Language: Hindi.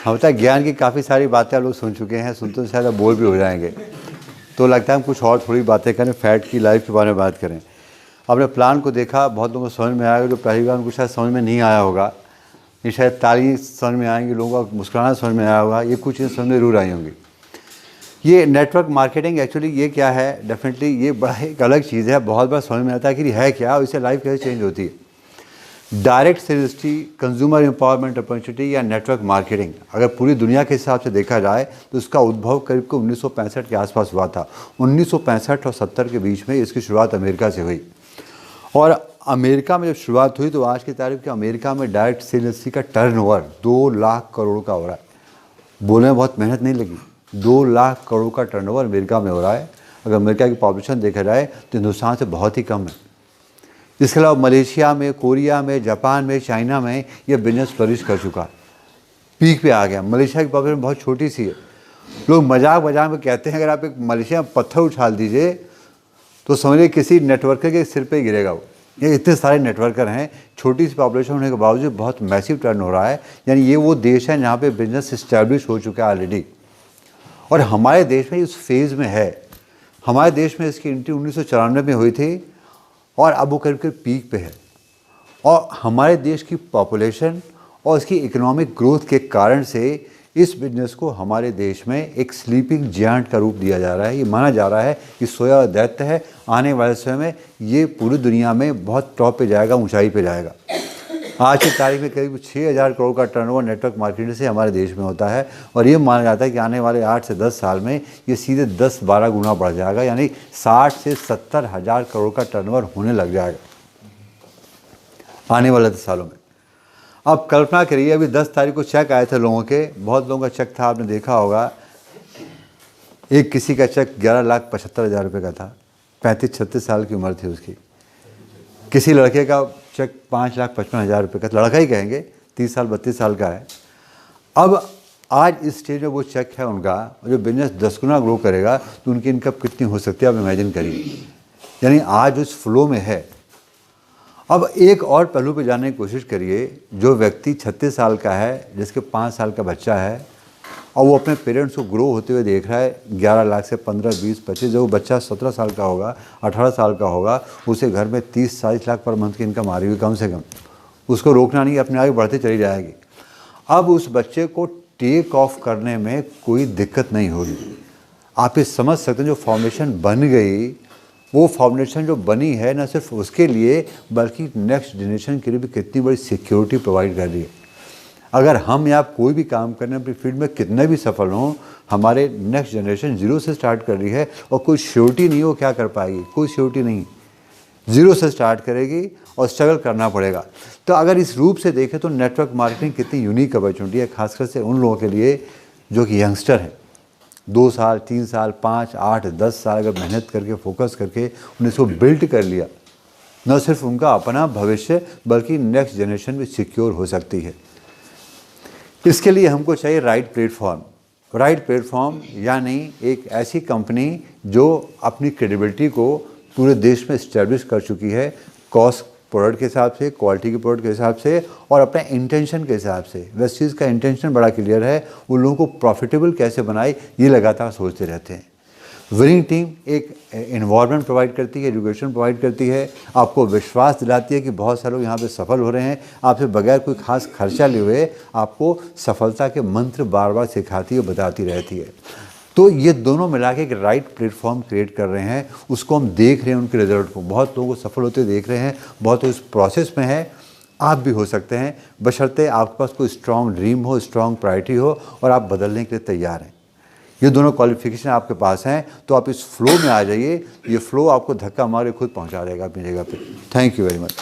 हम पता है ज्ञान की काफ़ी सारी बातें आप लोग सुन चुके हैं, सुनते तो शायद बोर भी हो जाएंगे, तो लगता है हम कुछ और थोड़ी बातें करें, फैट की लाइफ के बारे में बात करें। अपने प्लान को देखा, बहुत लोगों को समझ में आएगा, जो पहली बार उनको शायद समझ में नहीं आया होगा, ये शायद ताली समझ में आएंगी, लोगों का मुस्कुराना समझ में आया होगा, ये कुछ चीज़ें समझ में जरूर आई होंगी। ये नेटवर्क मार्केटिंग एक्चुअली ये क्या है, डेफिनेटली ये बड़ा एक अलग चीज़ है, बहुत बार समझ में आता है कि ये है क्या और इससे लाइफ कैसे चेंज होती है। Direct sales, consumer empowerment opportunity या नेटवर्क मार्केटिंग अगर पूरी दुनिया के हिसाब से देखा जाए तो इसका उद्भव करीब को 1965 के आसपास हुआ था। 1965 और 70 के बीच में इसकी शुरुआत अमेरिका से हुई, और अमेरिका में जब शुरुआत हुई तो आज की तारीख के अमेरिका में डायरेक्ट सेल्स का टर्नओवर 2 लाख करोड़ का हो रहा है। बोलने में बहुत मेहनत नहीं लगी, 2 लाख करोड़ का टर्नओवर अमेरिका में हो रहा है। अगर अमेरिका की पॉपुलेशन देखा जाए तो हिंदुस्तान से बहुत ही कम है। इसके अलावा मलेशिया में, कोरिया में, जापान में, चाइना में ये बिजनेस फ्लरिश कर चुका, पीक पे आ गया। मलेशिया की पॉपुलेशन बहुत छोटी सी है। लोग मजाक में कहते हैं अगर आप एक मलेशिया में पत्थर उछाल दीजिए तो समझिए किसी नेटवर्कर के सिर पे गिरेगा वो। ये इतने सारे नेटवर्कर हैं, छोटी सी पॉपुलेशन होने के बावजूद बहुत मैसिव टर्न हो रहा है। यानी ये वो देश है जहाँ पे बिजनेस इस्टेब्लिश हो चुका है ऑलरेडी, और हमारे देश में इस फेज़ में है। हमारे देश में इसकी एंट्री 1994 में हुई थी और अब वो करीब पीक पे है। और हमारे देश की पॉपुलेशन और इसकी इकोनॉमिक ग्रोथ के कारण से इस बिजनेस को हमारे देश में एक स्लीपिंग जायंट का रूप दिया जा रहा है। ये माना जा रहा है कि सोया दैत्य है, आने वाले समय में ये पूरी दुनिया में बहुत टॉप पे जाएगा, ऊंचाई पे जाएगा। आज की तारीख में करीब 6000 करोड़ का टर्नओवर नेटवर्क मार्केटिंग से हमारे देश में होता है, और ये माना जाता है कि आने वाले 8 से 10 साल में ये सीधे 10-12 गुना बढ़ जाएगा, यानी 60 से 70 हज़ार करोड़ का टर्नओवर होने लग जाएगा आने वाले 10 सालों में। अब कल्पना करिए, अभी 10 तारीख को चेक आए थे लोगों के, बहुत लोगों का चेक था, आपने देखा होगा। एक किसी का चेक 11,75,000 रुपये का था, 35-36 साल की उम्र थी उसकी। किसी लड़के का चेक 5,55,000 रुपये का, लड़का ही कहेंगे, 30 साल 32 साल का है। अब आज इस स्टेज में वो चेक है उनका, जो बिजनेस 10 गुना ग्रो करेगा तो उनकी इनकम कितनी हो सकती है आप इमेजिन करिए। यानी आज उस फ्लो में है। अब एक और पहलू पे जाने की कोशिश करिए, जो व्यक्ति 36 साल का है, जिसके 5 साल का बच्चा है, और वो अपने पेरेंट्स को ग्रो होते हुए देख रहा है 11 लाख से 15, 20, 25, जब वो बच्चा 17 साल का होगा, 18 साल का होगा, उसे घर में 30-40 लाख पर मंथ की इनकम आ रही होगी कम से कम। उसको रोकना नहीं, अपने आगे बढ़ते चली जाएगी। अब उस बच्चे को टेक ऑफ करने में कोई दिक्कत नहीं होगी। आप ये समझ सकते हैं, जो फाउंडेशन बन गई, वो फाउंडेशन जो बनी है न सिर्फ उसके लिए बल्कि नेक्स्ट जनरेशन के लिए भी कितनी बड़ी सिक्योरिटी प्रोवाइड कर रही है। अगर हम या कोई भी काम करने अपनी फील्ड में कितने भी सफल हों, हमारे नेक्स्ट जनरेशन जीरो से स्टार्ट कर रही है, और कोई श्योरिटी नहीं हो क्या कर पाएगी, कोई श्योरिटी नहीं, जीरो से स्टार्ट करेगी और स्ट्रगल करना पड़ेगा। तो अगर इस रूप से देखें तो नेटवर्क मार्केटिंग कितनी यूनिक अपॉर्चुनिटी है, खासकर से उन लोगों के लिए जो कि यंगस्टर हैं। 2 साल, 3 साल, 5, 8, 10 साल अगर मेहनत करके, फोकस करके उन्हें इसको बिल्ड कर लिया, न सिर्फ उनका अपना भविष्य बल्कि नेक्स्ट जनरेशन भी सिक्योर हो सकती है। इसके लिए हमको चाहिए राइट प्लेटफॉर्म। राइट प्लेटफॉर्म यानी एक ऐसी कंपनी जो अपनी क्रेडिबिलिटी को पूरे देश में इस्टेब्लिश कर चुकी है, कॉस्ट प्रोडक्ट के हिसाब से, क्वालिटी के प्रोडक्ट के हिसाब से, और अपने इंटेंशन के हिसाब से। वेस्ट चीज़ का इंटेंशन बड़ा क्लियर है, वो लोगों को प्रॉफिटेबल कैसे बनाए ये लगातार सोचते रहते हैं। विनिंग टीम एक एनवायरनमेंट प्रोवाइड करती है, एजुकेशन प्रोवाइड करती है, आपको विश्वास दिलाती है कि बहुत सारे लोग यहाँ पे सफल हो रहे हैं, आपसे बगैर कोई खास खर्चा लिए हुए आपको सफलता के मंत्र बार बार सिखाती है, बताती रहती है। तो ये दोनों मिला के एक राइट प्लेटफॉर्म क्रिएट कर रहे हैं, उसको हम देख रहे हैं उनके रिजल्ट को, बहुत लोगों को सफल होते देख रहे हैं, बहुत लोग इस प्रोसेस में है। आप भी हो सकते हैं, बशर्ते आपके पास कोई स्ट्रॉन्ग ड्रीम हो, स्ट्रॉन्ग प्रायोरिटी हो और आप बदलने के लिए तैयार हैं। ये दोनों क्वालिफिकेशन आपके पास हैं तो आप इस फ्लो में आ जाइए। ये फ्लो आपको धक्का मार के खुद पहुंचा देगा अपनी जगह पे। Thank you very much.